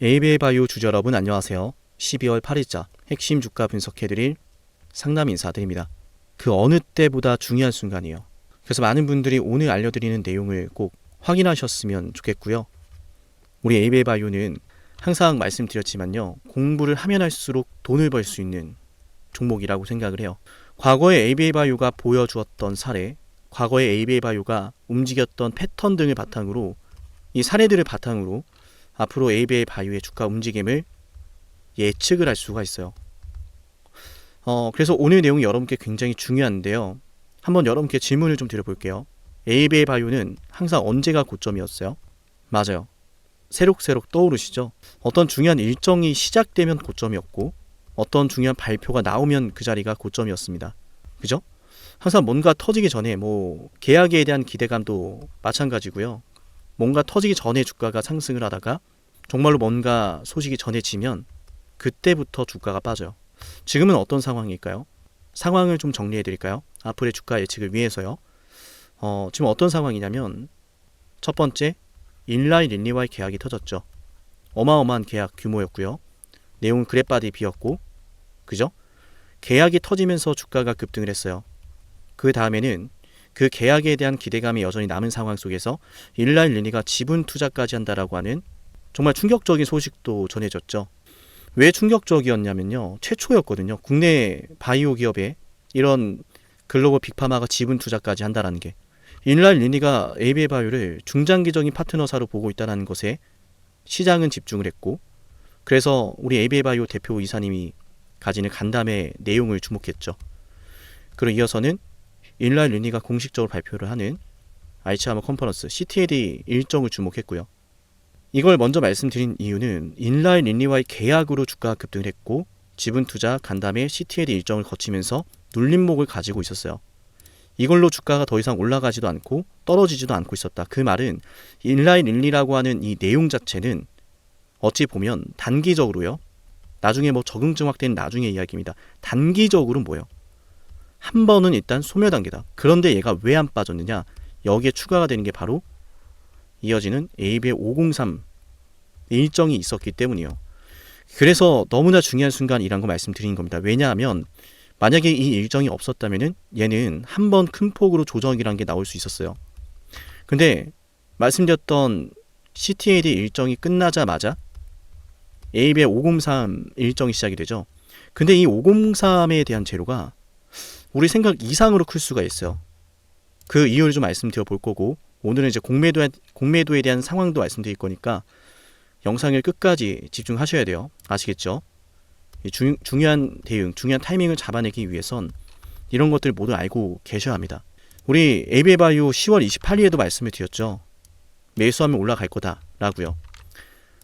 ABA 바이오 주주 여러분 안녕하세요. 12월 8일자 핵심 주가 분석해드릴 상담 인사드립니다. 그 어느 때보다 중요한 순간이에요. 그래서 많은 분들이 오늘 알려드리는 내용을 꼭 확인하셨으면 좋겠고요. 우리 ABA 바이오는 항상 말씀드렸지만요. 공부를 하면 할수록 돈을 벌 수 있는 종목이라고 생각을 해요. 과거에 ABA 바이오가 보여주었던 사례, 과거에 ABA 바이오가 움직였던 패턴 등을 바탕으로 이 사례들을 바탕으로 앞으로 ABA 바이오의 주가 움직임을 예측을 할 수가 있어요. 그래서 오늘 내용이 여러분께 굉장히 중요한데요. 한번 여러분께 질문을 좀 드려볼게요. ABA 바이오는 항상 언제가 고점이었어요? 맞아요. 새록새록 떠오르시죠? 어떤 중요한 일정이 시작되면 고점이었고 어떤 중요한 발표가 나오면 그 자리가 고점이었습니다. 그죠? 항상 뭔가 터지기 전에 계약에 대한 기대감도 마찬가지고요. 뭔가 터지기 전에 주가가 상승을 하다가 정말로 뭔가 소식이 전해지면 그때부터 주가가 빠져요. 지금은 어떤 상황일까요? 상황을 좀 정리해 드릴까요? 앞으로의 주가 예측을 위해서요. 지금 어떤 상황이냐면 첫 번째, 일라이 린리와의 계약이 터졌죠. 어마어마한 계약 규모였고요. 내용은 그래바디 비었고, 그죠? 계약이 터지면서 주가가 급등을 했어요. 그 다음에는 그 계약에 대한 기대감이 여전히 남은 상황 속에서 일라이 린리가 지분 투자까지 한다라고 하는 정말 충격적인 소식도 전해졌죠. 왜 충격적이었냐면요. 최초였거든요. 국내 바이오 기업에 이런 글로벌 빅파마가 지분 투자까지 한다라는 게. 일라이 린리가 ABA 바이오를 중장기적인 파트너사로 보고 있다는 것에 시장은 집중을 했고, 그래서 우리 ABA 바이오 대표 이사님이 가지는 간담회 내용을 주목했죠. 그리고 이어서는 일라이 린리가 공식적으로 발표를 하는 알츠하이머 컨퍼런스 CTAD 일정을 주목했고요. 이걸 먼저 말씀드린 이유는 일라이 린리와의 계약으로 주가가 급등을 했고 지분 투자 간담회 CTAD 일정을 거치면서 눌림목을 가지고 있었어요. 이걸로 주가가 더 이상 올라가지도 않고 떨어지지도 않고 있었다. 그 말은 일라이 린리라고 하는 이 내용 자체는 어찌 보면 단기적으로요. 나중에 적응 증확되는 나중의 이야기입니다. 단기적으로 뭐예요? 한 번은 일단 소멸 단계다. 그런데 얘가 왜 안 빠졌느냐? 여기에 추가가 되는 게 바로 이어지는 ABA 503 일정이 있었기 때문이에요. 그래서 너무나 중요한 순간이란 거 말씀드리는 겁니다. 왜냐하면 만약에 이 일정이 없었다면 얘는 한 번 큰 폭으로 조정이라는 게 나올 수 있었어요. 근데 말씀드렸던 CTAD 일정이 끝나자마자 ABA 503 일정이 시작이 되죠. 근데 이 503에 대한 재료가 우리 생각 이상으로 클 수가 있어요. 그 이유를 좀 말씀드려 볼 거고, 오늘은 이제 공매도에 대한 상황도 말씀드릴 거니까 영상을 끝까지 집중하셔야 돼요. 아시겠죠? 중요한 대응, 중요한 타이밍을 잡아내기 위해선 이런 것들 모두 알고 계셔야 합니다. 우리 ABA 바이오 10월 28일에도 말씀을 드렸죠. 매수하면 올라갈 거다라고요.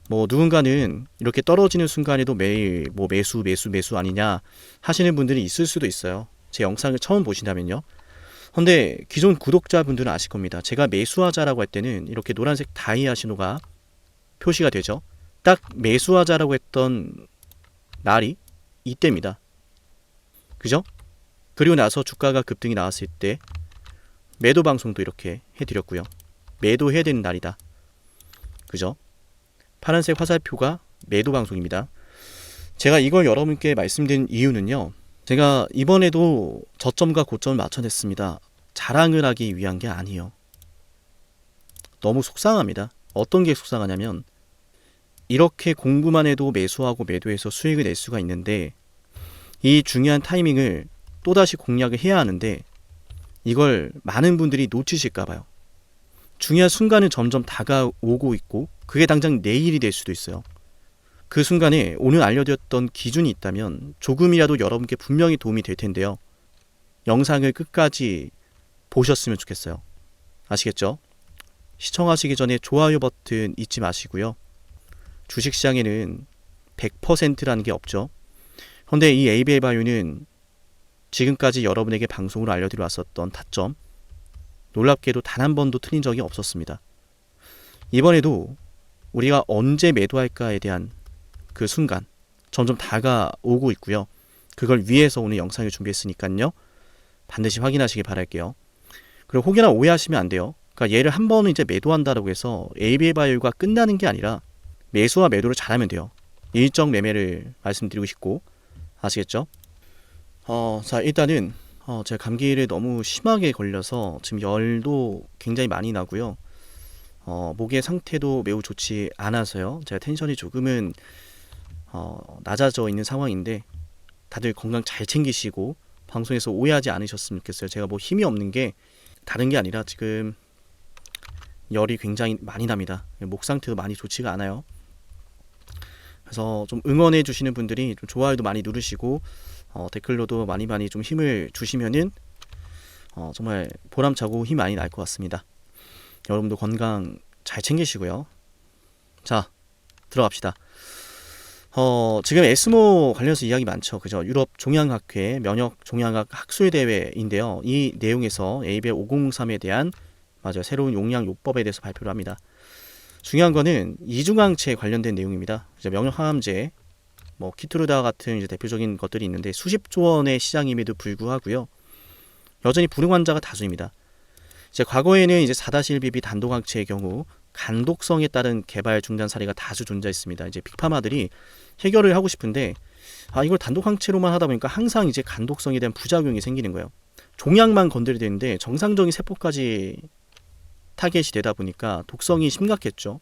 누군가는 이렇게 떨어지는 순간에도 매일 매수 아니냐 하시는 분들이 있을 수도 있어요. 제 영상을 처음 보신다면요. 근데 기존 구독자분들은 아실 겁니다. 제가 매수하자라고 할 때는 이렇게 노란색 다이아 신호가 표시가 되죠. 딱 매수하자라고 했던 날이 이때입니다. 그죠? 그리고 나서 주가가 급등이 나왔을 때 매도 방송도 이렇게 해드렸고요. 매도해야 되는 날이다. 그죠? 파란색 화살표가 매도 방송입니다. 제가 이걸 여러분께 말씀드린 이유는요. 제가 이번에도 저점과 고점을 맞춰냈습니다. 자랑을 하기 위한 게 아니에요. 너무 속상합니다. 어떤 게 속상하냐면 이렇게 공부만 해도 매수하고 매도해서 수익을 낼 수가 있는데 이 중요한 타이밍을 또다시 공략을 해야 하는데 이걸 많은 분들이 놓치실까 봐요. 중요한 순간은 점점 다가오고 있고 그게 당장 내일이 될 수도 있어요. 그 순간에 오늘 알려드렸던 기준이 있다면 조금이라도 여러분께 분명히 도움이 될 텐데요. 영상을 끝까지 보셨으면 좋겠어요. 아시겠죠? 시청하시기 전에 좋아요 버튼 잊지 마시고요. 주식시장에는 100%라는 게 없죠. 그런데 이 ABA 바이오는 지금까지 여러분에게 방송으로 알려드려 왔었던 타점 놀랍게도 단 한 번도 틀린 적이 없었습니다. 이번에도 우리가 언제 매도할까에 대한 그 순간 점점 다가오고 있고요. 그걸 위해서 오늘 영상을 준비했으니까요. 반드시 확인하시기 바랄게요. 그리고 혹여나 오해하시면 안 돼요. 그러니까 얘를 한 번은 이제 매도한다라고 해서 ABA 바이오가 끝나는 게 아니라 매수와 매도를 잘하면 돼요. 일정 매매를 말씀드리고 싶고, 아시겠죠? 자, 일단은 제가 감기를 너무 심하게 걸려서 지금 열도 굉장히 많이 나고요. 목의 상태도 매우 좋지 않아서요. 제가 텐션이 조금은 낮아져 있는 상황인데, 다들 건강 잘 챙기시고 방송에서 오해하지 않으셨으면 좋겠어요. 제가 뭐 힘이 없는 게 다른 게 아니라 지금 열이 굉장히 많이 납니다. 목 상태도 많이 좋지가 않아요. 그래서 좀 응원해 주시는 분들이 좀 좋아요도 많이 누르시고 댓글로도 많이 좀 힘을 주시면은 정말 보람차고 힘 많이 날 것 같습니다. 여러분도 건강 잘 챙기시고요. 자, 들어갑시다. 지금 에스모 관련해서 이야기 많죠. 그죠? 유럽 종양학회 면역 종양학 학술 대회인데요. 이 내용에서 ABL 5003에 대한 맞아요. 새로운 용량 요법에 대해서 발표를 합니다. 중요한 거는 이중항체에 관련된 내용입니다. 이제 명령 항암제, 뭐 키투르다 같은 이제 대표적인 것들이 있는데 수십조 원의 시장임에도 불구하고요. 여전히 불응 환자가 다수입니다. 이제 과거에는 이제 4-1BB 단독항체의 경우 간독성에 따른 개발 중단 사례가 다수 존재했습니다. 이제 빅파마들이 해결을 하고 싶은데 이걸 단독항체로만 하다 보니까 항상 이제 간독성에 대한 부작용이 생기는 거예요. 종양만 건드려야 되는데 정상적인 세포까지 타겟이 되다 보니까 독성이 심각했죠.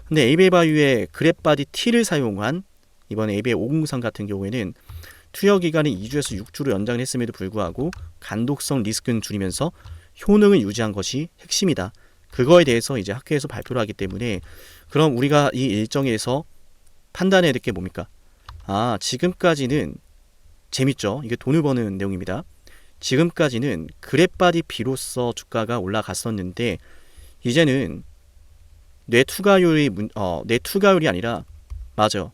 근데 ABL 바이오의 그랩바디 T를 사용한 이번 ABL 503 같은 경우에는 투여 기간을 2주에서 6주로 연장을 했음에도 불구하고 간독성 리스크는 줄이면서 효능을 유지한 것이 핵심이다. 그거에 대해서 이제 학회에서 발표를 하기 때문에 그럼 우리가 이 일정에서 판단해야 될 게 뭡니까? 지금까지는 재밌죠. 이게 돈을 버는 내용입니다. 지금까지는 그랩바디 B로서 주가가 올라갔었는데 이제는 뇌 투과율이 아니라 맞아요.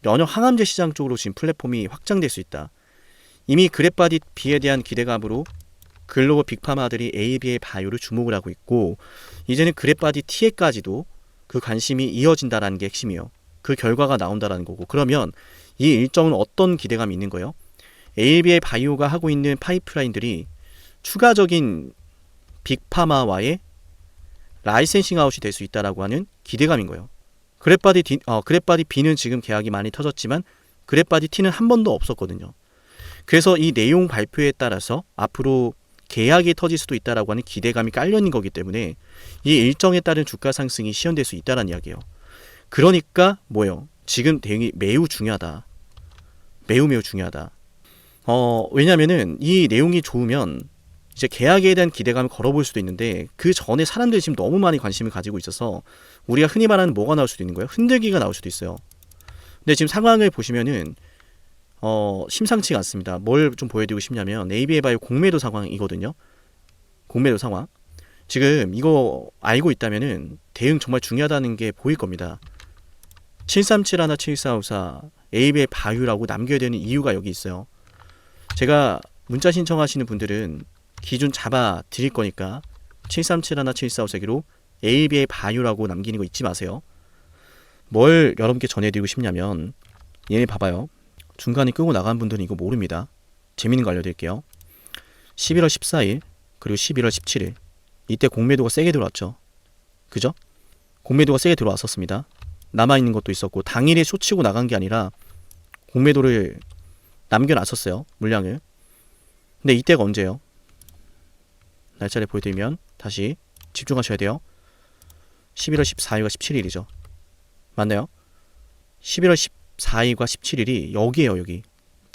면역 항암제 시장 쪽으로 지금 플랫폼이 확장될 수 있다. 이미 그랩바디 B에 대한 기대감으로 글로벌 빅파마들이 ABL 바이오를 주목을 하고 있고 이제는 그랩바디 T에까지도 그 관심이 이어진다라는 게 핵심이에요. 그 결과가 나온다라는 거고 그러면 이 일정은 어떤 기대감이 있는 거예요? ABL 바이오가 하고 있는 파이프라인들이 추가적인 빅파마와의 라이센싱 아웃이 될 수 있다라고 하는 기대감인 거예요. 그랩바디 B는 지금 계약이 많이 터졌지만 그랩바디 T는 한 번도 없었거든요. 그래서 이 내용 발표에 따라서 앞으로 계약이 터질 수도 있다라고 하는 기대감이 깔려 있는 거기 때문에 이 일정에 따른 주가 상승이 시현될 수 있다는 이야기예요. 그러니까 뭐예요? 지금 대응이 매우 중요하다. 매우 중요하다. 왜냐면은 이 내용이 좋으면 이제 계약에 대한 기대감을 걸어볼 수도 있는데 그 전에 사람들이 지금 너무 많이 관심을 가지고 있어서 우리가 흔히 말하는 뭐가 나올 수도 있는 거예요? 흔들기가 나올 수도 있어요. 근데 지금 상황을 보시면은 심상치가 않습니다. 뭘 좀 보여드리고 싶냐면 ABL 바이오 공매도 상황이거든요. 공매도 상황. 지금 이거 알고 있다면은 대응 정말 중요하다는 게 보일 겁니다. 7371, 7454 ABL 바이오라고 남겨야 되는 이유가 여기 있어요. 제가 문자 신청하시는 분들은 기준 잡아 드릴 거니까 7371, 7454기로 ABL 바이오라고 남기는 거 잊지 마세요. 뭘 여러분께 전해드리고 싶냐면 얘네 봐봐요. 중간에 끄고 나간 분들은 이거 모릅니다. 재밌는 거 알려드릴게요. 11월 14일 그리고 11월 17일 이때 공매도가 세게 들어왔죠. 그죠? 공매도가 세게 들어왔었습니다. 남아있는 것도 있었고 당일에 숏치고 나간 게 아니라 공매도를 남겨놨었어요. 물량을. 근데 이때가 언제예요? 날짜를 보여드리면 다시 집중하셔야 돼요. 11월 14일과 17일이죠. 맞나요? 11월 14일과 17일이 여기에요. 여기.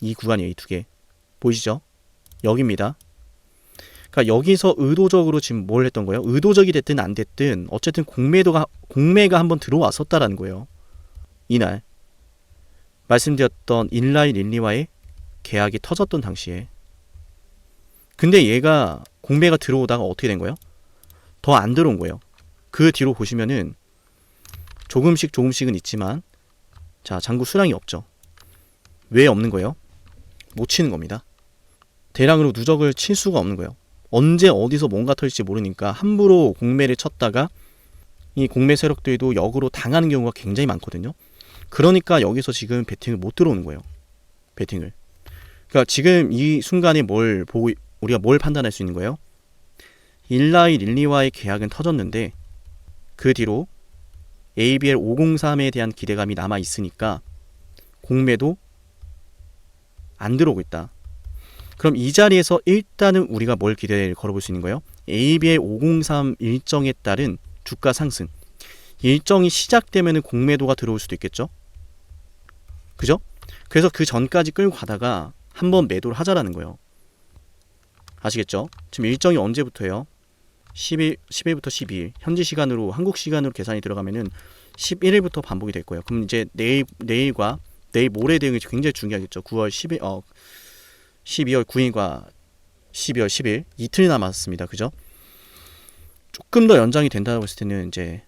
이 구간이에요. 이 두 개. 보이시죠? 여기입니다. 그러니까 여기서 의도적으로 지금 뭘 했던 거예요? 의도적이 됐든 안 됐든 어쨌든 공매가 한번 들어왔었다라는 거예요. 이날 말씀드렸던 인라인 릴리와의 계약이 터졌던 당시에. 근데 얘가 공매가 들어오다가 어떻게 된 거예요? 더 안 들어온 거예요. 그 뒤로 보시면은 조금씩은 있지만 자, 장구 수량이 없죠. 왜 없는 거예요? 못 치는 겁니다. 대량으로 누적을 칠 수가 없는 거예요. 언제 어디서 뭔가 터질지 모르니까 함부로 공매를 쳤다가 이 공매 세력들도 역으로 당하는 경우가 굉장히 많거든요. 그러니까 여기서 지금 배팅을 못 들어오는 거예요. 배팅을. 그러니까 지금 이 순간에 뭘 보고 우리가 뭘 판단할 수 있는 거예요? 일라이 릴리와의 계약은 터졌는데 그 뒤로 ABL 503에 대한 기대감이 남아 있으니까 공매도 안 들어오고 있다. 그럼 이 자리에서 일단은 우리가 뭘 기대를 걸어볼 수 있는 거예요? ABL 503 일정에 따른 주가 상승. 일정이 시작되면 공매도가 들어올 수도 있겠죠? 그죠? 그래서 그 전까지 끌고 가다가 한번 매도를 하자라는 거예요. 아시겠죠? 지금 일정이 언제부터예요? 10일부터 12일. 현지 시간으로, 한국 시간으로 계산이 들어가면은 11일부터 반복이 될 거예요. 그럼 이제 내일과 내일 모레 대응이 굉장히 중요하겠죠. 9월 10일, 12월 9일과 12월 10일 이틀 남았습니다. 그죠? 조금 더 연장이 된다고 했을 때는 이제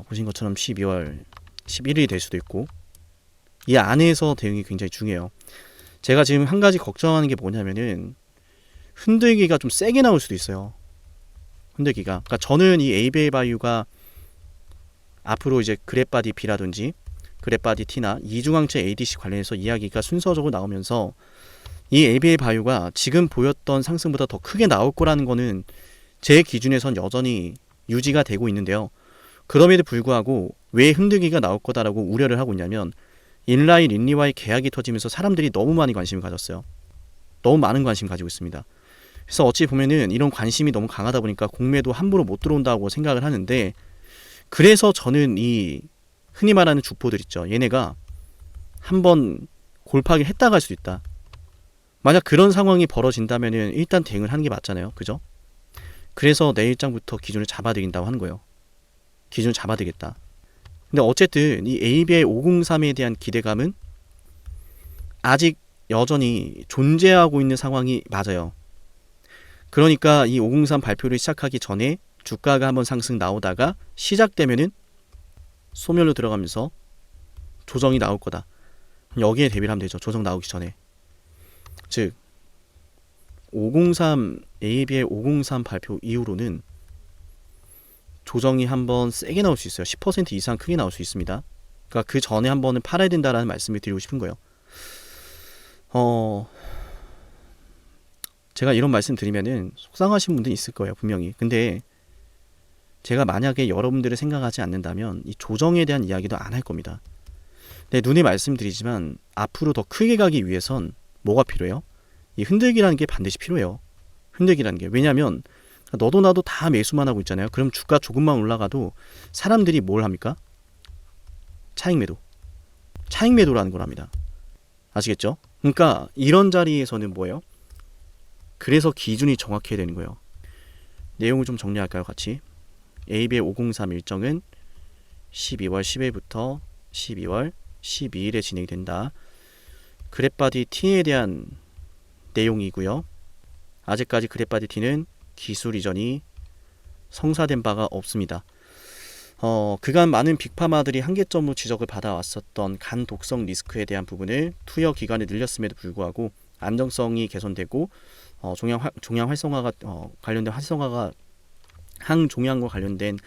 보신 것처럼 12월 11일이 될 수도 있고, 이 안에서 대응이 굉장히 중요해요. 제가 지금 한 가지 걱정하는 게 뭐냐면은 흔들기가 좀 세게 나올 수도 있어요. 흔들기가. 그러니까 저는 이 ABL 바이오가 앞으로 이제 그랩바디 B라든지 그랩바디 T나 이중항체 ADC 관련해서 이야기가 순서적으로 나오면서 이 ABL 바이오가 지금 보였던 상승보다 더 크게 나올 거라는 거는 제 기준에선 여전히 유지가 되고 있는데요. 그럼에도 불구하고 왜 흔들기가 나올 거다라고 우려를 하고 있냐면, 인라이 린리와의 계약이 터지면서 사람들이 너무 많이 관심을 가졌어요. 너무 많은 관심 가지고 있습니다. 그래서 어찌 보면은 이런 관심이 너무 강하다 보니까 공매도 함부로 못 들어온다고 생각을 하는데, 그래서 저는 이 흔히 말하는 주포들 있죠. 얘네가 한번 골파기를 했다 갈 수도 있다. 만약 그런 상황이 벌어진다면은 일단 대응을 하는 게 맞잖아요. 그죠? 그래서 내일장부터 기준을 잡아드린다고 하는 거예요. 기준을 잡아드리겠다. 근데 어쨌든 이 ABL 503에 대한 기대감은 아직 여전히 존재하고 있는 상황이 맞아요. 그러니까 이 503 발표를 시작하기 전에 주가가 한번 상승 나오다가 시작되면은 소멸로 들어가면서 조정이 나올 거다. 여기에 대비를 하면 되죠. 조정 나오기 전에. 즉 503 ABL 503 발표 이후로는 조정이 한번 세게 나올 수 있어요. 10% 이상 크게 나올 수 있습니다. 그러니까 그 전에 한 번은 팔아야 된다라는 말씀을 드리고 싶은 거예요. 제가 이런 말씀 드리면은 속상하신 분들이 있을 거예요. 분명히. 근데 제가 만약에 여러분들을 생각하지 않는다면 이 조정에 대한 이야기도 안 할 겁니다. 네, 눈에 말씀드리지만 앞으로 더 크게 가기 위해선 뭐가 필요해요? 이 흔들기라는 게 반드시 필요해요. 흔들기라는 게. 왜냐하면 너도 나도 다 매수만 하고 있잖아요. 그럼 주가 조금만 올라가도 사람들이 뭘 합니까? 차익 매도. 차익 매도라는 걸 합니다. 아시겠죠? 그러니까 이런 자리에서는 뭐예요? 그래서 기준이 정확해야 되는 거예요. 내용을 좀 정리할까요? 같이. ABL 503 일정은 12월 10일부터 12월 12일에 진행이 된다. 그랩바디 T에 대한 내용이고요. 아직까지 그랩바디 T는 기술 이전이 성사된 바가 없습니다. 그간 많은 빅파마들이 한계점으로 지적을 받아왔었던 간 독성 리스크에 대한 부분을 투여 기간을 늘렸음에도 불구하고 안정성이 개선되고 종양 활성화가 관련된 활성화가 항종양과 관련된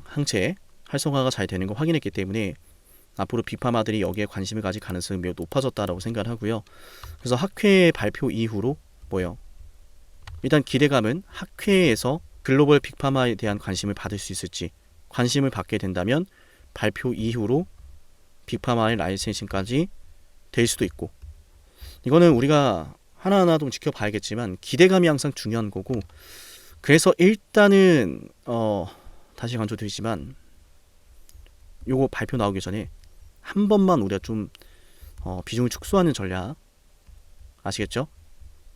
항체 활성화가 잘 되는 걸 확인했기 때문에 앞으로 빅파마들이 여기에 관심을 가질 가능성이 매우 높아졌다라고 생각을 하고요. 그래서 학회 발표 이후로 뭐예요? 일단 기대감은 학회에서 글로벌 빅파마에 대한 관심을 받을 수 있을지, 관심을 받게 된다면 발표 이후로 빅파마의 라이센싱까지 될 수도 있고, 이거는 우리가 하나하나 좀 지켜봐야겠지만 기대감이 항상 중요한 거고, 그래서 일단은 다시 강조드리지만 요거 발표 나오기 전에 한 번만 우리가 좀 비중을 축소하는 전략 아시겠죠?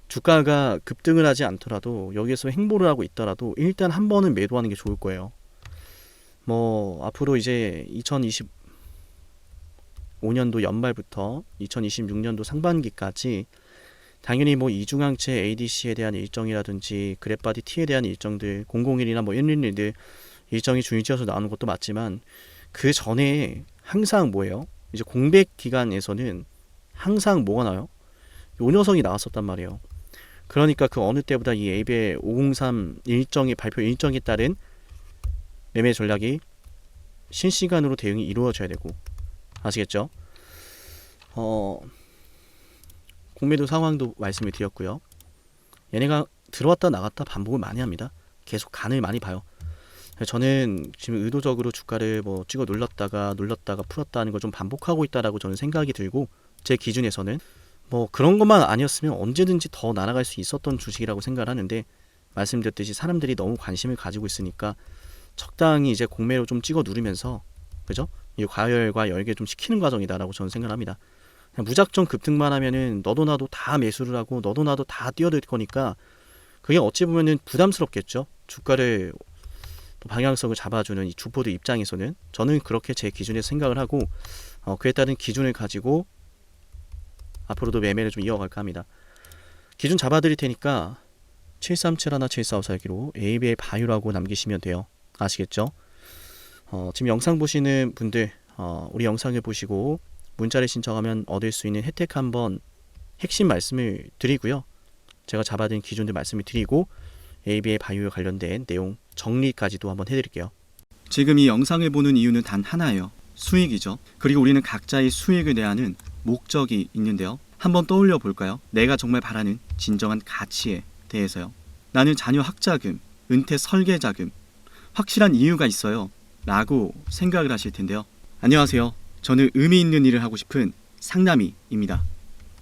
주가가 급등을 하지 않더라도 여기에서 행보를 하고 있더라도 일단 한 번은 매도하는 게 좋을 거예요. 뭐 앞으로 이제 2025년도 연말부터 2026년도 상반기까지 당연히 뭐 이중항체 ADC에 대한 일정이라든지 그랩바디 T에 대한 일정들 001이나 뭐 111들 일정이 준위지어서 나오는 것도 맞지만, 그 전에 항상 뭐예요? 이제 공백 기간에서는 항상 뭐가 나요? 요 녀석이 나왔었단 말이에요. 그러니까 그 어느 때보다 이 ABL 503 일정의 발표 일정에 따른 매매 전략이 실시간으로 대응이 이루어져야 되고, 아시겠죠? 공매도 상황도 말씀을 드렸고요. 얘네가 들어왔다 나갔다 반복을 많이 합니다. 계속 간을 많이 봐요. 저는 지금 의도적으로 주가를 뭐 찍어 눌렀다가 풀었다 하는 걸 좀 반복하고 있다라고 저는 생각이 들고, 제 기준에서는 뭐 그런 것만 아니었으면 언제든지 더 날아갈 수 있었던 주식이라고 생각을 하는데, 말씀드렸듯이 사람들이 너무 관심을 가지고 있으니까 적당히 이제 공매로 좀 찍어 누르면서, 그죠? 이 과열과 열게 좀 시키는 과정이다라고 저는 생각을 합니다. 그냥 무작정 급등만 하면은 너도 나도 다 매수를 하고 너도 나도 다 뛰어들 거니까 그게 어찌 보면은 부담스럽겠죠. 주가를 또 방향성을 잡아주는 이 주포들 입장에서는. 저는 그렇게 제 기준에서 생각을 하고, 그에 따른 기준을 가지고 앞으로도 매매를 좀 이어갈까 합니다. 기준 잡아드릴 테니까 7371, 7454기로 ABL 바이오라고 남기시면 돼요. 아시겠죠? 지금 영상 보시는 분들, 우리 영상을 보시고 문자를 신청하면 얻을 수 있는 혜택 한번 핵심 말씀을 드리고요. 제가 잡아드린 기준들 말씀을 드리고 ABL 바이오에 관련된 내용 정리까지도 한번 해드릴게요. 지금 이 영상을 보는 이유는 단 하나예요. 수익이죠. 그리고 우리는 각자의 수익을 내야 하는 목적이 있는데요. 한번 떠올려 볼까요? 내가 정말 바라는 진정한 가치에 대해서요. 나는 자녀 학자금, 은퇴 설계자금, 확실한 이유가 있어요 라고 생각을 하실 텐데요. 안녕하세요. 저는 의미 있는 일을 하고 싶은 상남이입니다.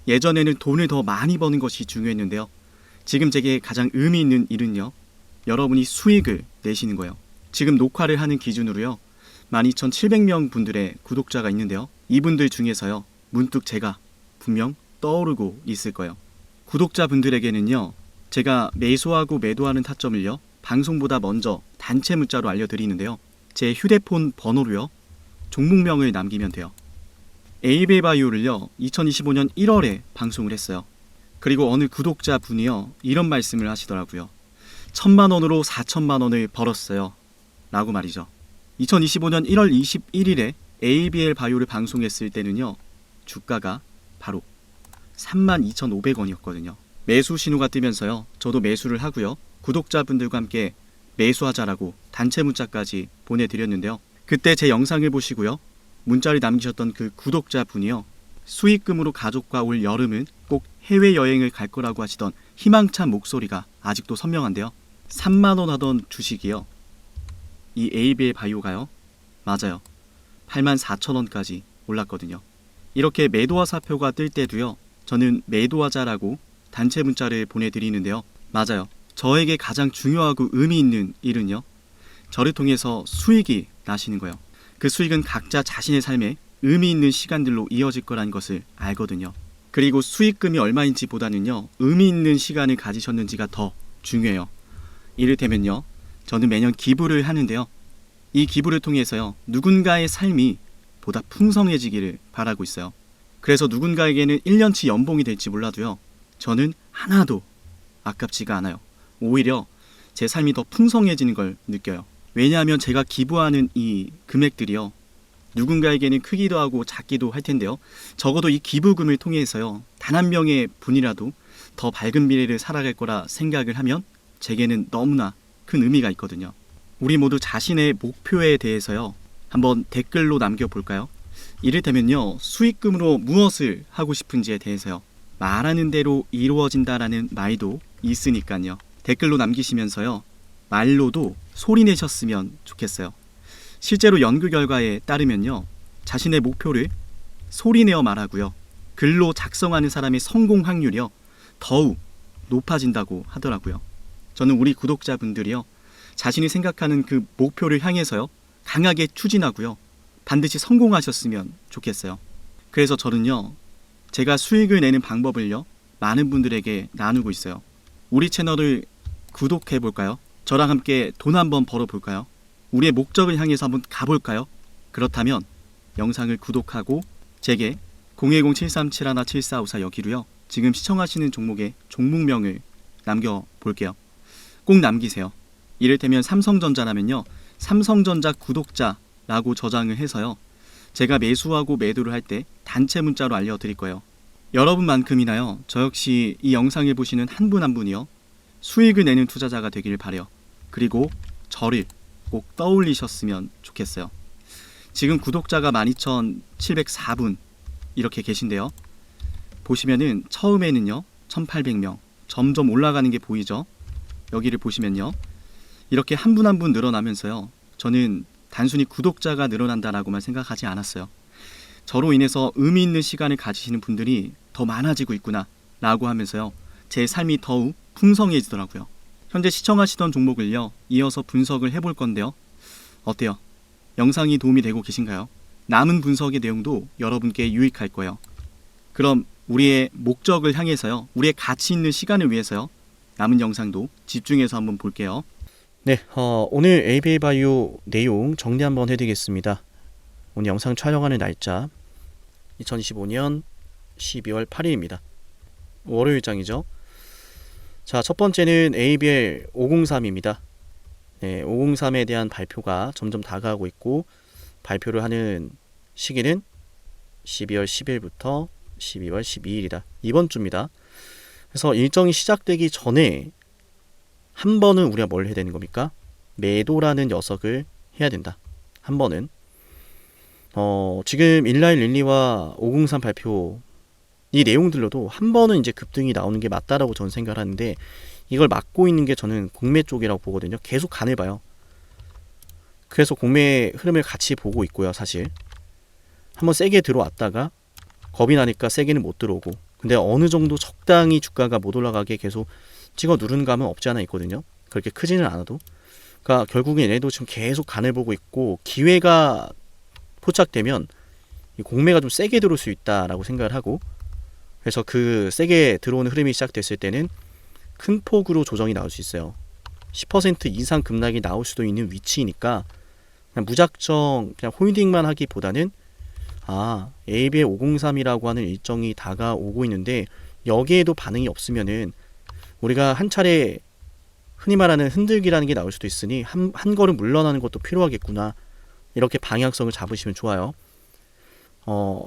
예전에는 돈을 더 많이 버는 것이 중요했는데요. 지금 제게 가장 의미 있는 일은요, 여러분이 수익을 내시는 거예요. 지금 녹화를 하는 기준으로요, 12,700명 분들의 구독자가 있는데요. 이분들 중에서요, 문득 제가 분명 떠오르고 있을 거예요. 구독자분들에게는요, 제가 매수하고 매도하는 타점을요, 방송보다 먼저 단체 문자로 알려드리는데요. 제 휴대폰 번호로요, 종목명을 남기면 돼요. ABL 바이오를요, 2025년 1월에 방송을 했어요. 그리고 어느 구독자분이요, 이런 말씀을 하시더라고요. 1,000만 원으로 4,000만 원을 벌었어요 라고 말이죠. 2025년 1월 21일에 ABL 바이오를 방송했을 때는요, 주가가 바로 32,500원이었거든요. 매수 신호가 뜨면서요, 저도 매수를 하고요, 구독자분들과 함께 매수하자라고 단체 문자까지 보내드렸는데요. 그때 제 영상을 보시고요, 문자를 남기셨던 그 구독자분이요, 수익금으로 가족과 올 여름은 꼭 해외여행을 갈 거라고 하시던 희망찬 목소리가 아직도 선명한데요. 3만원 하던 주식이요, 이 ABL 바이오가요, 맞아요, 84,000원까지 올랐거든요. 이렇게 매도와 사표가 뜰 때도요, 저는 매도하자라고 단체 문자를 보내드리는데요. 맞아요, 저에게 가장 중요하고 의미 있는 일은요, 저를 통해서 수익이 나시는 거예요. 그 수익은 각자 자신의 삶에 의미 있는 시간들로 이어질 거라는 것을 알거든요. 그리고 수익금이 얼마인지 보다는요, 의미 있는 시간을 가지셨는지가 더 중요해요. 이를테면요, 저는 매년 기부를 하는데요. 이 기부를 통해서요, 누군가의 삶이 보다 풍성해지기를 바라고 있어요. 그래서 누군가에게는 1년치 연봉이 될지 몰라도요, 저는 하나도 아깝지가 않아요. 오히려 제 삶이 더 풍성해지는 걸 느껴요. 왜냐하면 제가 기부하는 이 금액들이요, 누군가에게는 크기도 하고 작기도 할 텐데요. 적어도 이 기부금을 통해서요, 단 한 명의 분이라도 더 밝은 미래를 살아갈 거라 생각을 하면 제게는 너무나 큰 의미가 있거든요. 우리 모두 자신의 목표에 대해서요, 한번 댓글로 남겨볼까요? 이를테면요, 수익금으로 무엇을 하고 싶은지에 대해서요, 말하는 대로 이루어진다라는 말도 있으니까요. 댓글로 남기시면서요, 말로도 소리 내셨으면 좋겠어요. 실제로 연구 결과에 따르면요, 자신의 목표를 소리내어 말하고요, 글로 작성하는 사람의 성공 확률이요, 더욱 높아진다고 하더라고요. 저는 우리 구독자분들이요, 자신이 생각하는 그 목표를 향해서요, 강하게 추진하고요, 반드시 성공하셨으면 좋겠어요. 그래서 저는요, 제가 수익을 내는 방법을요, 많은 분들에게 나누고 있어요. 우리 채널을 구독해볼까요? 저랑 함께 돈 한번 벌어볼까요? 우리의 목적을 향해서 한번 가볼까요? 그렇다면 영상을 구독하고 제게 010-7371-7454 여기로요, 지금 시청하시는 종목의 종목명을 남겨볼게요. 꼭 남기세요. 이를테면 삼성전자라면요, 삼성전자 구독자라고 저장을 해서요, 제가 매수하고 매도를 할 때 단체 문자로 알려드릴 거예요. 여러분만큼이나요, 저 역시 이 영상을 보시는 한 분 한 분이요, 수익을 내는 투자자가 되기를 바라요. 그리고 저를 꼭 떠올리셨으면 좋겠어요. 지금 구독자가 12,704분 이렇게 계신데요. 보시면은 처음에는요, 1,800명 점점 올라가는 게 보이죠? 여기를 보시면요, 이렇게 한 분 한 분 늘어나면서요. 저는 단순히 구독자가 늘어난다라고만 생각하지 않았어요. 저로 인해서 의미 있는 시간을 가지시는 분들이 더 많아지고 있구나 라고 하면서요. 제 삶이 더욱 풍성해지더라고요. 현재 시청하시던 종목을요. 이어서 분석을 해볼 건데요. 어때요? 영상이 도움이 되고 계신가요? 남은 분석의 내용도 여러분께 유익할 거예요. 그럼 우리의 목적을 향해서요. 우리의 가치 있는 시간을 위해서요. 남은 영상도 집중해서 한번 볼게요. 네, 오늘 ABA바이오 내용 정리 한번 해드리겠습니다. 오늘 영상 촬영하는 날짜 2025년 12월 8일입니다. 월요일장이죠. 자, 첫 번째는 ABL 503입니다. 네, 503에 대한 발표가 점점 다가오고 있고 발표를 하는 시기는 12월 10일부터 12월 12일이다. 이번 주입니다. 그래서 일정이 시작되기 전에 한 번은 우리가 뭘 해야 되는 겁니까? 매도라는 녀석을 해야 된다. 한 번은 지금 19112와 503 발표 이 내용들로도 한 번은 이제 급등이 나오는 게 맞다라고 저는 생각을 하는데 이걸 막고 있는 게 저는 공매 쪽이라고 보거든요. 계속 간을 봐요. 그래서 공매의 흐름을 같이 보고 있고요. 사실 한번 세게 들어왔다가 겁이 나니까 세게는 못 들어오고 근데 어느 정도 적당히 주가가 못 올라가게 계속 찍어 누르는 감은 없지 않아 있거든요. 그렇게 크지는 않아도. 그러니까 결국엔 얘네도 지금 계속 간을 보고 있고 기회가 포착되면 이 공매가 좀 세게 들어올 수 있다라고 생각을 하고 그래서 그 세게 들어오는 흐름이 시작됐을 때는 큰 폭으로 조정이 나올 수 있어요. 10% 이상 급락이 나올 수도 있는 위치이니까 그냥 무작정 그냥 홀딩만 하기보다는 ABL 503이라고 하는 일정이 다가오고 있는데 여기에도 반응이 없으면은 우리가 한 차례 흔히 말하는 흔들기라는 게 나올 수도 있으니 한 걸음 물러나는 것도 필요하겠구나. 이렇게 방향성을 잡으시면 좋아요.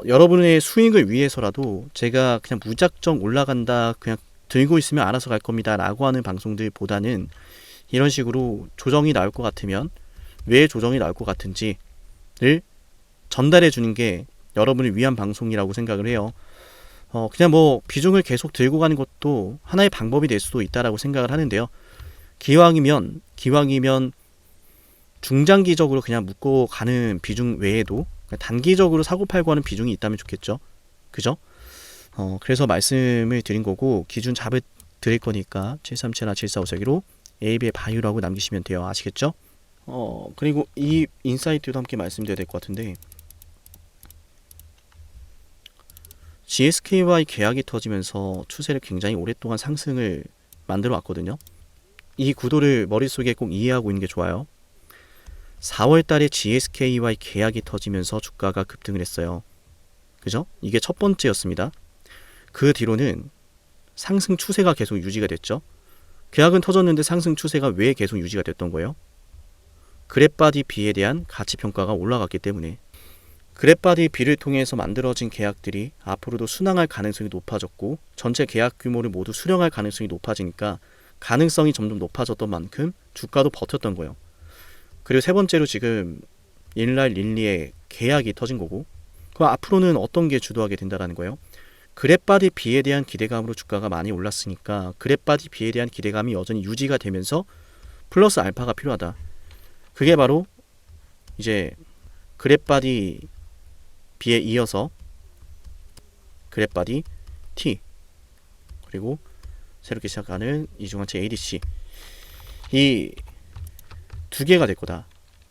여러분의 수익을 위해서라도 제가 그냥 무작정 올라간다 그냥 들고 있으면 알아서 갈 겁니다 라고 하는 방송들보다는 이런 식으로 조정이 나올 것 같으면 왜 조정이 나올 것 같은지를 전달해 주는 게 여러분을 위한 방송이라고 생각을 해요. 그냥 뭐 비중을 계속 들고 가는 것도 하나의 방법이 될 수도 있다라고 생각을 하는데요. 기왕이면 중장기적으로 그냥 묶고 가는 비중 외에도 단기적으로 사고팔고 하는 비중이 있다면 좋겠죠. 그죠? 그래서 말씀을 드린 거고 기준 잡을 드릴 거니까 737나 7454기로 AB의 바이오라고 남기시면 돼요. 아시겠죠? 그리고 이 인사이트도 함께 말씀드려야 될 것 같은데 GSK와의 계약이 터지면서 추세를 굉장히 오랫동안 상승을 만들어 왔거든요. 이 구도를 머릿속에 꼭 이해하고 있는 게 좋아요. 4월 달에 GSK와의 계약이 터지면서 주가가 급등을 했어요. 그죠? 이게 첫 번째였습니다. 그 뒤로는 상승 추세가 계속 유지가 됐죠. 계약은 터졌는데 상승 추세가 왜 계속 유지가 됐던 거예요? 그랩바디 B에 대한 가치평가가 올라갔기 때문에 그랩바디 B를 통해서 만들어진 계약들이 앞으로도 순항할 가능성이 높아졌고 전체 계약 규모를 모두 수령할 가능성이 높아지니까 가능성이 점점 높아졌던 만큼 주가도 버텼던 거예요. 그리고 세 번째로 지금 일라일릴리의 계약이 터진 거고 그럼 앞으로는 어떤 게 주도하게 된다는 거예요? 그랩바디 B에 대한 기대감으로 주가가 많이 올랐으니까 그랩바디 B에 대한 기대감이 여전히 유지가 되면서 플러스 알파가 필요하다. 그게 바로 이제 그랩바디 B에 이어서 그랩바디 T 그리고 새롭게 시작하는 이중한체 ADC 이 두 개가 될 거다.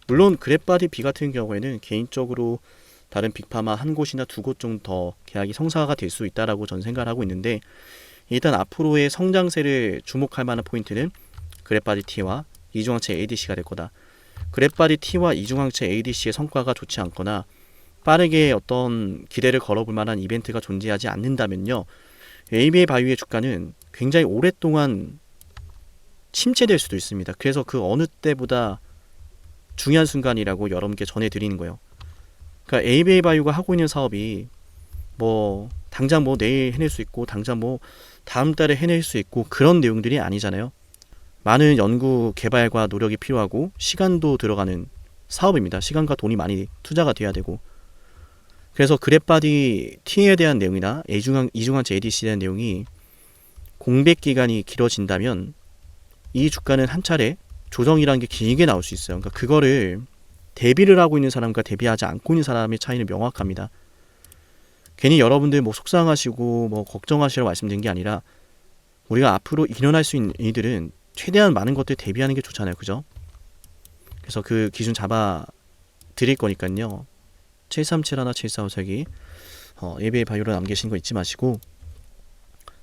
물론 그랩바디 B 같은 경우에는 개인적으로 다른 빅파마 한 곳이나 두 곳 정도 더 계약이 성사가 될 수 있다라고 저는 생각을 하고 있는데 일단 앞으로의 성장세를 주목할 만한 포인트는 그랩바디 T와 이중항체 ADC가 될 거다. 그랩바디 T와 이중항체 ADC의 성과가 좋지 않거나 빠르게 어떤 기대를 걸어볼 만한 이벤트가 존재하지 않는다면요. ABA 바이오의 주가는 굉장히 오랫동안 침체될 수도 있습니다. 그래서 그 어느 때보다 중요한 순간이라고 여러분께 전해드리는 거예요. 그러니까 ABA 바이오가 하고 있는 사업이 뭐 당장 뭐 내일 해낼 수 있고 당장 뭐 다음 달에 해낼 수 있고 그런 내용들이 아니잖아요. 많은 연구 개발과 노력이 필요하고 시간도 들어가는 사업입니다. 시간과 돈이 많이 투자가 돼야 되고 그래서 그랩바디 T에 대한 내용이나 이중항체 ADC에 대한 내용이 공백 기간이 길어진다면 이 주가는 한 차례 조정이라는 게 길게 나올 수 있어요. 그러니까 그거를 대비를 하고 있는 사람과 대비하지 않고 있는 사람의 차이는 명확합니다. 괜히 여러분들 뭐 속상하시고 뭐 걱정하시라고 말씀드린 게 아니라 우리가 앞으로 일어날 수 있는 일들은 최대한 많은 것들 대비하는 게 좋잖아요. 그죠? 그래서 그 기준 잡아 드릴 거니까요. 7371 7454기 ABA 바이오로 남기신 거 잊지 마시고,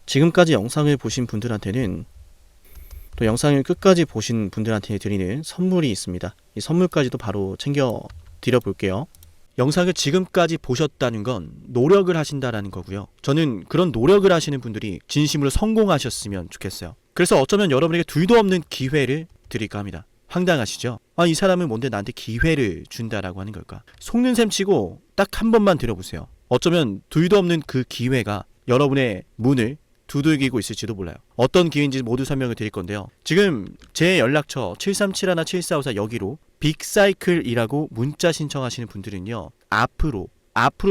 지금까지 영상을 보신 분들한테는 또 영상을 끝까지 보신 분들한테 드리는 선물이 있습니다. 이 선물까지도 바로 챙겨 드려 볼게요. 영상을 지금까지 보셨다는 건 노력을 하신다라는 거고요. 저는 그런 노력을 하시는 분들이 진심으로 성공하셨으면 좋겠어요. 그래서 어쩌면 여러분에게 둘도 없는 기회를 드릴까 합니다. 황당하시죠? 아, 이 사람은 뭔데 나한테 기회를 준다라고 하는 걸까? 속는 셈 치고 딱 한 번만 들어보세요. 어쩌면 둘도 없는 그 기회가 여러분의 문을 두들기고 있을지도 몰라요. 어떤 기회인지 모두 설명을 드릴 건데요. 지금 제 연락처 7371 7454 여기로 빅사이클이라고 문자 신청하시는 분들은요, 앞으로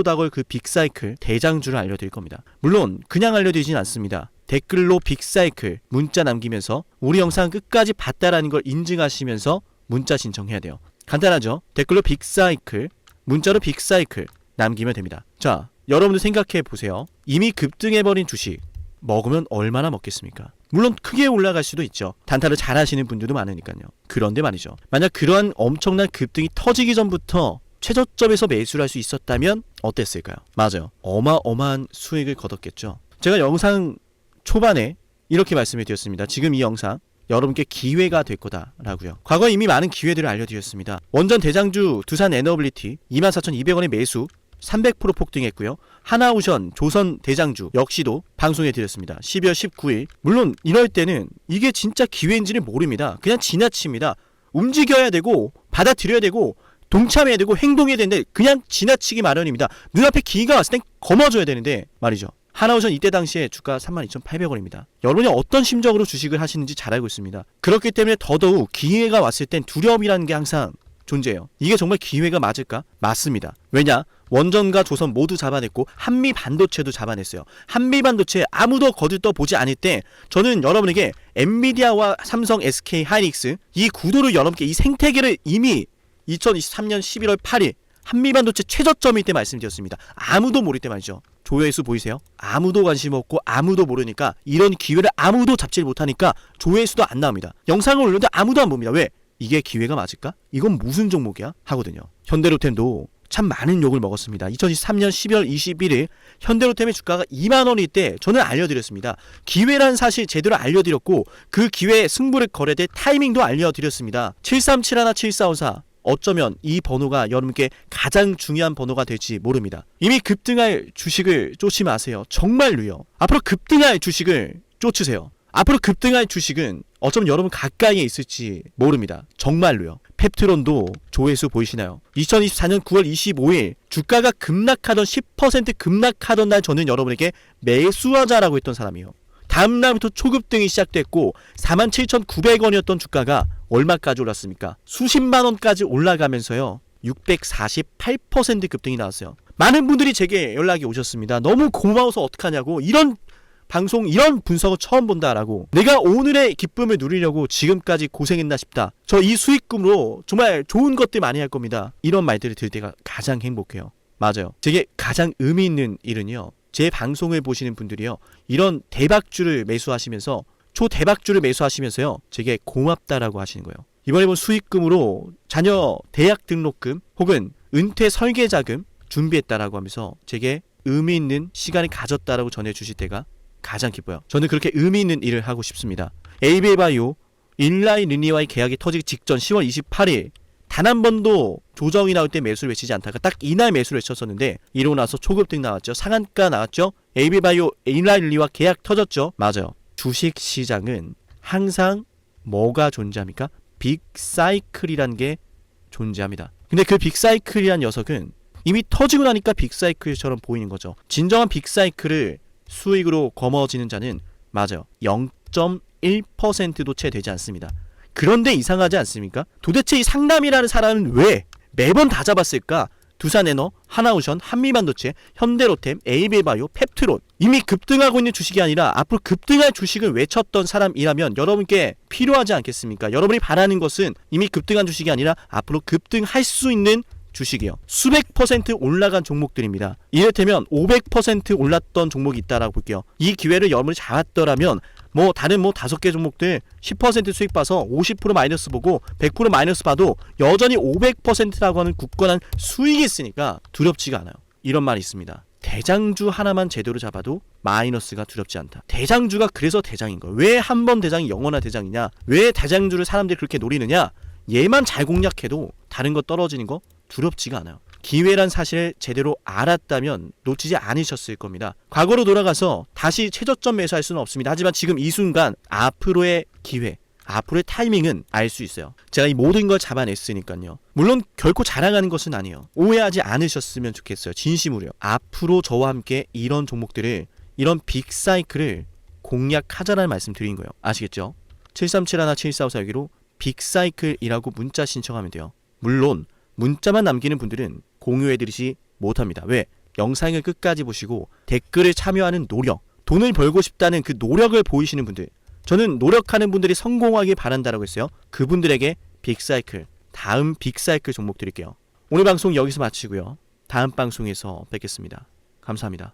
다가올 그 빅사이클 대장주를 알려드릴 겁니다. 물론 그냥 알려드리진 않습니다. 댓글로 빅사이클 문자 남기면서 우리 영상 끝까지 봤다라는 걸 인증하시면서 문자 신청해야 돼요. 간단하죠? 댓글로 빅사이클, 문자로 빅사이클 남기면 됩니다. 자, 여러분들 생각해 보세요. 이미 급등해버린 주식 먹으면 얼마나 먹겠습니까? 물론 크게 올라갈 수도 있죠. 단타를 잘 하시는 분들도 많으니까요. 그런데 말이죠, 만약 그러한 엄청난 급등이 터지기 전부터 최저점에서 매수를 할 수 있었다면 어땠을까요? 맞아요. 어마어마한 수익을 거뒀겠죠. 제가 영상 초반에 이렇게 말씀을 드렸습니다. 지금 이 영상 여러분께 기회가 될 거다라고요. 과거에 이미 많은 기회들을 알려드렸습니다. 원전 대장주 두산 에너빌리티 24,200원의 매수 300% 폭등했고요. 하나오션 조선 대장주 역시도 방송해드렸습니다. 12월 19일. 물론 이럴 때는 이게 진짜 기회인지를 모릅니다. 그냥 지나칩니다. 움직여야 되고 받아들여야 되고 동참해야 되고 행동해야 되는데 그냥 지나치기 마련입니다. 눈앞에 기회가 왔을 땐 거머줘야 되는데 말이죠. 하나오션 이때 당시에 주가 32,800원입니다. 여러분이 어떤 심정으로 주식을 하시는지 잘 알고 있습니다. 그렇기 때문에 더더욱 기회가 왔을 땐 두려움이라는 게 항상 존재해요. 이게 정말 기회가 맞을까? 맞습니다. 왜냐? 원전과 조선 모두 잡아냈고 한미반도체도 잡아냈어요. 한미반도체 아무도 거들떠보지 않을 때 저는 여러분에게 엔비디아와 삼성, SK 하이닉스 이 구도를 여러분께 이 생태계를 이미 2023년 11월 8일 한미반도체 최저점일 때 말씀드렸습니다. 아무도 모를 때 말이죠. 조회수 보이세요? 아무도 관심 없고 아무도 모르니까 이런 기회를 아무도 잡지 못하니까 조회수도 안 나옵니다. 영상을 올렸는데 아무도 안 봅니다. 왜? 이게 기회가 맞을까? 이건 무슨 종목이야? 하거든요. 현대로템도 참 많은 욕을 먹었습니다. 2023년 12월 21일 현대로템의 주가가 2만원일 때 저는 알려드렸습니다. 기회란 사실 제대로 알려드렸고 그 기회에 승부를 걸어야 될 타이밍도 알려드렸습니다. 7371 7454 어쩌면 이 번호가 여러분께 가장 중요한 번호가 될지 모릅니다. 이미 급등할 주식을 쫓지 마세요. 정말로요. 앞으로 급등할 주식을 쫓으세요. 앞으로 급등할 주식은 어쩌면 여러분 가까이에 있을지 모릅니다. 정말로요. 펩트론도 조회수 보이시나요? 2024년 9월 25일 주가가 급락하던 10% 급락하던 날 저는 여러분에게 매수하자라고 했던 사람이에요. 다음날부터 초급등이 시작됐고 47,900원이었던 주가가 얼마까지 올랐습니까? 수십만원까지 올라가면서요 648% 급등이 나왔어요. 많은 분들이 제게 연락이 오셨습니다. 너무 고마워서 어떡하냐고, 이런 방송 이런 분석을 처음 본다라고, 내가 오늘의 기쁨을 누리려고 지금까지 고생했나 싶다, 저 이 수익금으로 정말 좋은 것들 많이 할 겁니다, 이런 말들을 들을 때가 가장 행복해요. 맞아요. 제게 가장 의미 있는 일은요, 제 방송을 보시는 분들이요 이런 대박주를 매수하시면서 초대박주를 매수하시면서요 제게 고맙다라고 하시는 거예요. 이번에 본 수익금으로 자녀 대학 등록금 혹은 은퇴 설계자금 준비했다라고 하면서 제게 의미 있는 시간을 가졌다라고 전해주실 때가 가장 기뻐요. 저는 그렇게 의미 있는 일을 하고 싶습니다. ABA 바이오 일라이 린리와의 계약이 터지기 직전 10월 28일 단 한 번도 조정이 나올 때 매수를 외치지 않다가 딱 이날 매수를 외쳤었는데 이러고 나서 초급등 나왔죠. 상한가 나왔죠. ABA 바이오 일라이 린리와 계약 터졌죠. 맞아요. 주식시장은 항상 뭐가 존재합니까? 빅사이클이라는 게 존재합니다. 근데 그 빅사이클이란 녀석은 이미 터지고 나니까 빅사이클처럼 보이는 거죠. 진정한 빅사이클을 수익으로 거머쥐는 자는 맞아요. 0.1%도 채 되지 않습니다. 그런데 이상하지 않습니까? 도대체 이 상남이라는 사람은 왜 매번 다 잡았을까? 두산에너, 하나오션, 한미반도체, 현대로템, 에이베바이오, 펩트론. 이미 급등하고 있는 주식이 아니라 앞으로 급등할 주식을 외쳤던 사람이라면 여러분께 필요하지 않겠습니까? 여러분이 바라는 것은 이미 급등한 주식이 아니라 앞으로 급등할 수 있는 주식이요. 수백 퍼센트 올라간 종목들입니다. 이를테면 500% 올랐던 종목이 있다라고 볼게요. 이 기회를 여러분이 잡았더라면 다른 5개 종목들 10% 수익 봐서 50% 마이너스 보고 100% 마이너스 봐도 여전히 500%라고 하는 굳건한 수익이 있으니까 두렵지가 않아요. 이런 말이 있습니다. 대장주 하나만 제대로 잡아도 마이너스가 두렵지 않다. 대장주가 그래서 대장인 거예요. 왜 한 번 대장이 영원한 대장이냐? 왜 대장주를 사람들이 그렇게 노리느냐? 얘만 잘 공략해도 다른 거 떨어지는 거 두렵지가 않아요. 기회란 사실을 제대로 알았다면 놓치지 않으셨을 겁니다. 과거로 돌아가서 다시 최저점 매수할 수는 없습니다. 하지만 지금 이 순간 앞으로의 기회, 앞으로의 타이밍은 알 수 있어요. 제가 이 모든 걸 잡아냈으니까요. 물론 결코 자랑하는 것은 아니에요. 오해하지 않으셨으면 좋겠어요. 진심으로요. 앞으로 저와 함께 이런 종목들을, 이런 빅사이클을 공략하자라는 말씀 드린 거예요. 아시겠죠? 7371-7454 빅사이클이라고 문자 신청하면 돼요. 물론 문자만 남기는 분들은 공유해드리지 못합니다. 왜? 영상을 끝까지 보시고 댓글을 참여하는 노력, 돈을 벌고 싶다는 그 노력을 보이시는 분들, 저는 노력하는 분들이 성공하길 바란다라고 했어요. 그분들에게 빅사이클, 다음 빅사이클 종목 드릴게요. 오늘 방송 여기서 마치고요. 다음 방송에서 뵙겠습니다. 감사합니다.